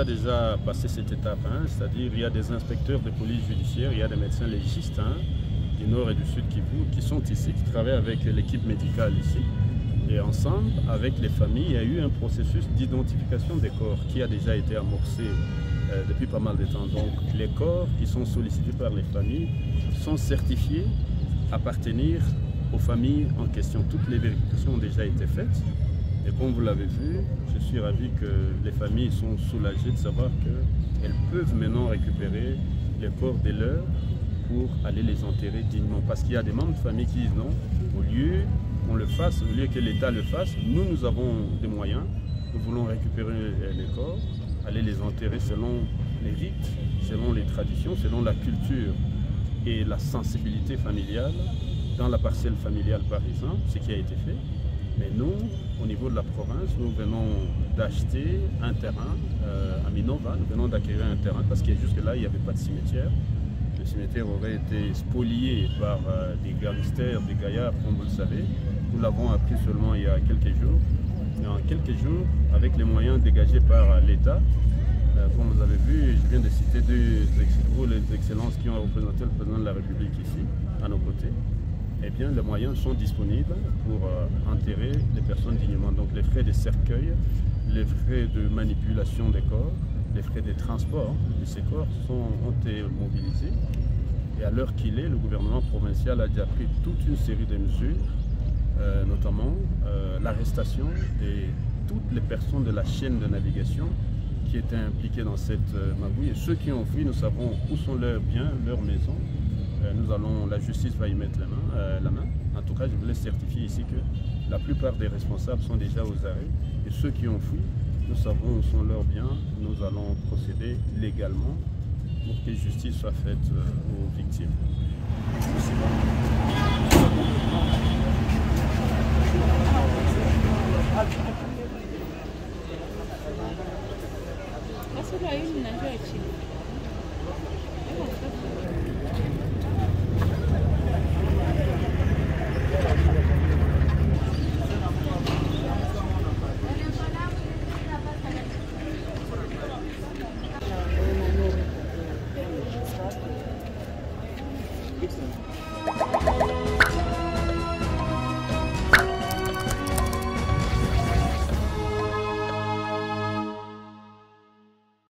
a déjà passé cette étape, hein, c'est-à-dire il y a des inspecteurs de police judiciaire, il y a des médecins légistes hein, du nord et du sud qui sont ici, qui travaillent avec l'équipe médicale ici. Et ensemble, avec les familles, il y a eu un processus d'identification des corps qui a déjà été amorcé depuis pas mal de temps. Donc les corps qui sont sollicités par les familles sont certifiés appartenir aux familles en question. Toutes les vérifications ont déjà été faites. Et comme vous l'avez vu, je suis ravi que les familles sont soulagées de savoir qu'elles peuvent maintenant récupérer les corps des leurs pour aller les enterrer dignement. Parce qu'il y a des membres de famille qui disent non, au lieu qu'on le fasse, au lieu que l'État le fasse, nous avons des moyens, nous voulons récupérer les corps, aller les enterrer selon les rites, selon les traditions, selon la culture et la sensibilité familiale, dans la parcelle familiale par exemple, ce qui a été fait. Mais nous, au niveau de la province, nous venons d'acheter un terrain à Minova, nous venons d'acquérir un terrain parce que jusque-là, il n'y avait pas de cimetière. Le cimetière aurait été spolié par des gangsters, des gaillards, comme vous le savez. Nous l'avons appris seulement il y a quelques jours. Et en quelques jours, avec les moyens dégagés par l'État, comme vous avez vu, je viens de citer deux excellences qui ont représenté le président de la République ici, à nos côtés. Eh bien, les moyens sont disponibles pour enterrer les personnes dignement. Donc, les frais de cercueil, les frais de manipulation des corps, les frais de transport de ces corps ont été mobilisés. Et à l'heure qu'il est, le gouvernement provincial a déjà pris toute une série de mesures, notamment l'arrestation de toutes les personnes de la chaîne de navigation qui étaient impliquées dans cette magouille. Et ceux qui ont fui, nous savons où sont leurs biens, leurs maisons. La justice va y mettre la main. En tout cas, je voulais certifier ici que la plupart des responsables sont déjà aux arrêts. Et ceux qui ont fui, nous savons où sont leurs biens. Nous allons procéder légalement pour que justice soit faite aux victimes. That's what I usually enjoy.